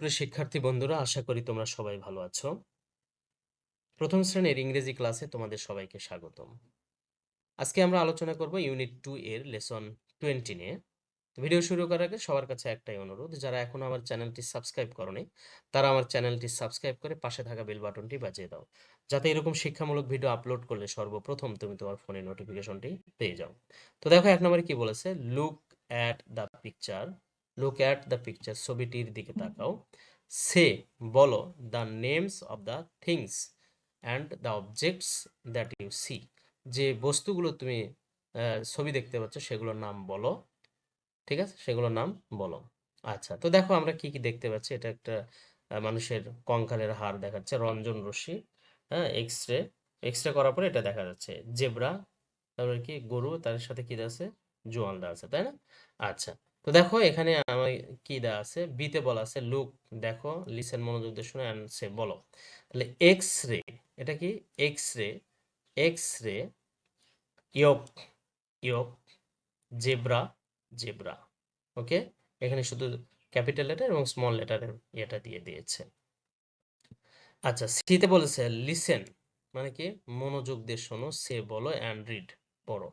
সুপ্রিয় শিক্ষার্থী বন্ধুরা, আশা করি তোমরা সবাই ভালো আছো। প্রথম শ্রেণীর ইংরেজি ক্লাসে তোমাদের সবাইকে স্বাগতম। আজকে আমরা আলোচনা করব ইউনিট 2 এর লেসন 20 নিয়ে। ভিডিও শুরু করার আগে সবার কাছে একটাই অনুরোধ, যারা এখনো আমার চ্যানেলটি সাবস্ক্রাইব করোনি তারা আমার চ্যানেলটি সাবস্ক্রাইব করে পাশে থাকা বেল বাটনটি বাজিয়ে দাও, যাতে এরকম শিক্ষামূলক ভিডিও আপলোড করলে সর্বপ্রথম তুমি তোমার ফোনে নোটিফিকেশনটি পেয়ে যাও। তো দেখো, এক নম্বরে কি বলেছে, look at the picture. Look at the picture, ছবিটির দিকে তাকাও। সে, বলো, the names of the things and the objects that you see. যে বস্তুগুলো তুমি ছবি দেখতে পাচ্ছ সেগুলোর নাম বলো। ঠিক আছে, সেগুলোর নাম বলো। আচ্ছা, তো দেখো আমরা কি কি দেখতে পাচ্ছি। এটা একটা মানুষের কঙ্কালের হাড় দেখাচ্ছে, রঞ্জন রশ্মি, হ্যাঁ, এক্স রে। এক্স রে করার পরে এটা দেখা যাচ্ছে জেব্রা, তারপরে কি গরু, তার সাথে কি দেওয়া আছে, জোয়াল দেওয়া আছে, তাই না? আচ্ছা, তো দেখো এখানে আমার কি দেওয়া আছে, বিতে বলা আছে লুক, দেখো, লিসেন, মনোযোগ দিয়ে শুনে, অ্যান্ড সে, বলো। তাহলে এক্স রে, এটা কি, এক্স রে, এক্স রে, ইয়ক, ইয়ক, জেব্রা, জেব্রা। ওকে, এখানে শুধু ক্যাপিটাল লেটার এবং স্মল লেটারের এটা দিয়ে দিয়েছে। আচ্ছা, সিতে বলেছে লিসেন, মানে কি, মনোযোগ দিয়ে শোনো, সে, বলো, অ্যান্ড রিড, পড়ো।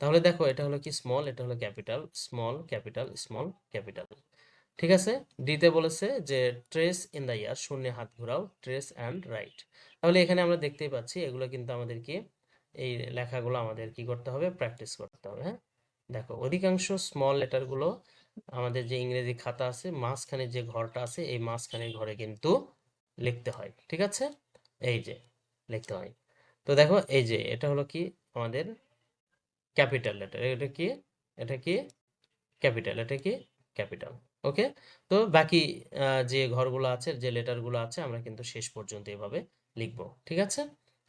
তাহলে দেখো এটা হলো কি স্মল, এটা হলো capital, small capital, small capital. ঠিক আছে। ডিতে বলেছে যে ট্রেস ইন দ্য ইয়ার, শূন্যে হাত ঘোরাও, ট্রেস অ্যান্ড রাইট। তাহলে এখানে আমরা দেখতেই পাচ্ছি এগুলো কিন্তু আমাদেরকে, এই লেখাগুলো আমাদের কি করতে হবে, প্র্যাকটিস করতে হবে। হ্যাঁ, দেখো অধিকাংশ স্মল লেটারগুলো আমাদের যে ইংরেজি খাতা আছে, মাঝখানে যে ঘরটা আছে, এই মাঝখানে ঘরে কিন্তু লিখতে হয়। ঠিক আছে, এই যে লিখতে হয়। তো দেখো এই যে এটা হলো কি আমাদের ক্যাপিটাল লেটার, এটা কি, এটা কি ক্যাপিটাল, এটা কি ক্যাপিটাল। ওকে, তো বাকি যে ঘরগুলো আছে, যে লেটারগুলো আছে, আমরা কিন্তু শেষ পর্যন্ত এভাবে লিখবো। ঠিক আছে।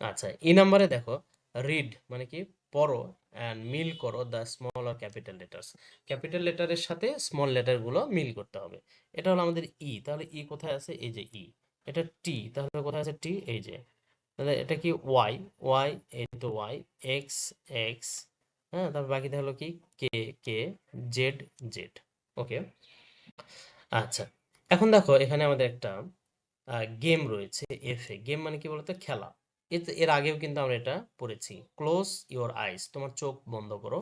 আচ্ছা, ই নাম্বারে দেখো, রিড মানে কি, পড়ো, অ্যান্ড মিল করো দ্য স্মল আর ক্যাপিটাল লেটার্স। ক্যাপিটাল লেটারের সাথে স্মল লেটারগুলো মিল করতে হবে। এটা হলো আমাদের ই, তাহলে ই কোথায় আছে, এই যে ই। এটা টি, তাহলে কোথায় আছে টি, এই যে। তাহলে এটা কি ওয়াই, ওয়াই, এই তো ওয়াই, এক্স, এক্স, হ্যাঁ, তারপর বাকিটা হলো কি কে, কে, জেড, জেড। ওকে, আচ্ছা, এখন দেখো এখানে আমাদের একটা গেম রয়েছে, এফ এ। গেম মানে কি বলতো, খেলা। এর আগেও কিন্তু আমরা এটা পড়েছি। ক্লোজ ইওর আইস, তোমার চোখ বন্ধ করো।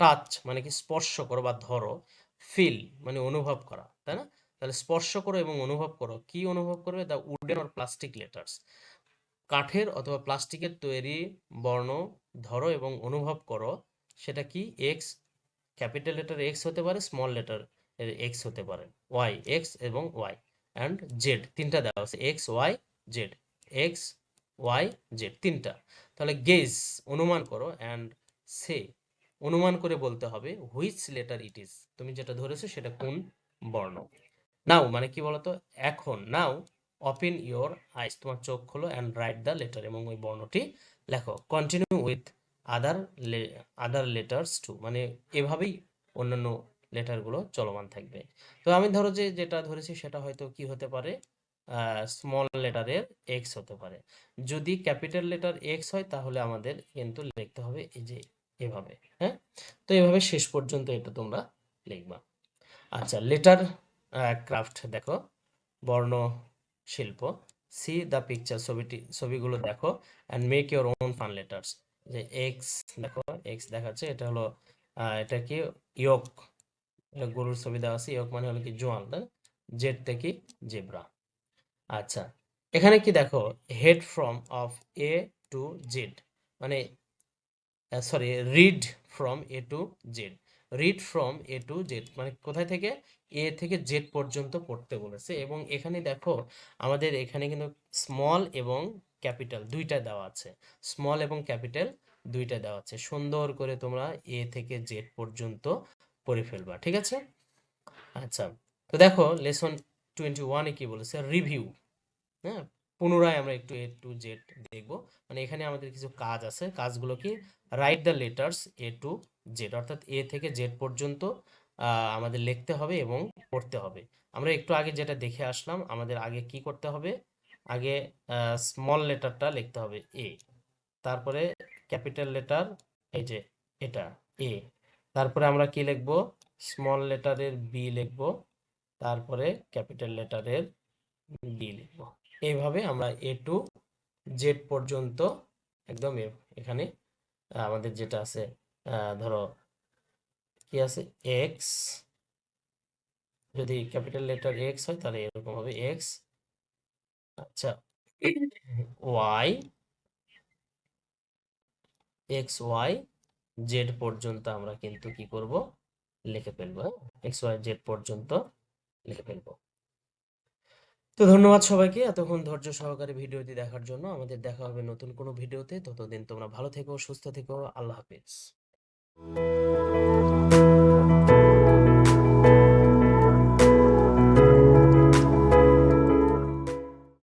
টাচ মানে কি, স্পর্শ করো বা ধরো। ফিল মানে অনুভব করা, তাই না? তাহলে স্পর্শ করো এবং অনুভব করো। কি অনুভব করবে, the wooden or plastic letters, কাঠের অথবা প্লাস্টিকের তৈরি বর্ণ ধরো এবং অনুভব করো। সেটা কি, এক্স, ক্যাপিটাল লেটার এক্স হতে পারে, স্মল লেটার এক্স হতে পারে, ওয়াই, এক্স এবং ওয়াই, অ্যান্ড জেড, তিনটা দেওয়া আছে, X, Y, Z, X, Y, Z, তিনটা। তাহলে গেজ অনুমান করো, অ্যান্ড সে অনুমান করে বলতে হবে হুইচ লেটার ইট ইজ, তুমি যেটা ধরেছো সেটা কোন বর্ণ। নাও মানে কি বলতো, এখন, নাও ওপেন ইওর আইস, তোমার চোখ খোলো, অ্যান্ড রাইট দ্য লেটার, এবং ওই বর্ণটি লেখো। Continue with other other letters to, মানে এভাবেই অন্যান্য লেটারগুলো চলমান থাকবে। তো আমি ধরো যে যেটা ধরেছি সেটা হয়তো কি হতে পারে, স্মল লেটারের এক্স হতে পারে। যদি ক্যাপিটাল লেটার এক্স হয় তাহলে আমাদের কিন্তু লিখতে হবে এই যে এভাবে। হ্যাঁ, তো এভাবে শেষ পর্যন্ত এটা তোমরা লিখবা। আচ্ছা, লেটার ক্রাফট দেখো, বর্ণ শিল্প। সি দ্য পিকচার, ছবিগুলো দেখো, and make your own fun letters. যে এক্স, দেখো এক্স দেখাচ্ছে, এটা হলো এটা কি, ইয়ক, এটা গরুর ছবি দেওয়া আছে, ইয়ক মানে হলো কি জোয়াল, তাই না? জেড থেকে জেব্রা। আচ্ছা, এখানে কি দেখো, head from of A to Z, মানে sorry, read from A to Z. Read from A to Z মানে কোথায় থেকে, এ থেকে জেড পর্যন্ত পড়তে বলেছে। এবং এখানে দেখো আমাদের এখানে কিন্তু স্মল এবং ক্যাপিটাল দুইটা দেওয়া আছে, স্মল এবং ক্যাপিটাল দুইটা দেওয়া আছে। সুন্দর করে তোমরা এ থেকে জেড পর্যন্ত পড়ে ফেলবা। ঠিক আছে। আচ্ছা, তো দেখো লেসন 21-এ কি বলেছে, রিভিউ। হ্যাঁ, পুনরায় আমরা একটু এ টু জেড দেখব। মানে এখানে আমাদের কিছু কাজ আছে, কাজগুলো কি, write the letters A to Z, অর্থাৎ এ থেকে জেড পর্যন্ত আমাদের লিখতে হবে এবং পড়তে হবে। আমরা একটু আগে যেটা দেখে আসলাম, আমাদের আগে কি করতে হবে, আগে স্মল লেটারটা লিখতে হবে এ, তারপরে ক্যাপিটাল লেটার, এই যে এটা এ, তারপরে আমরা কি লিখবো, স্মল লেটারের বি লিখবো, তারপরে ক্যাপিটাল লেটারের বি লিখবো। এইভাবে আমরা এ টু জেড পর্যন্ত একদম এখানে আমাদের যেটা আছে, ধরো কি আছে, এক্স, যদি ক্যাপিটাল লেটার এক্স হয় তাহলে এরকম হবে এক্স, আচ্ছা, ওয়াই, এক্স ওয়াই জেড পর্যন্ত আমরা কিন্তু কি করব, লিখে ফেলবো। এক্স ওয়াই জেড পর্যন্ত লিখে ফেলবো। তো ধন্যবাদ সবাইকে এতক্ষণ ধৈর্য সহকারে ভিডিওটি দেখার জন্য। আমাদের দেখা হবে নতুন কোনো ভিডিওতে। ততদিন তোমরা ভালো থেকো, সুস্থ থেকো। আল্লাহ হাফিজ।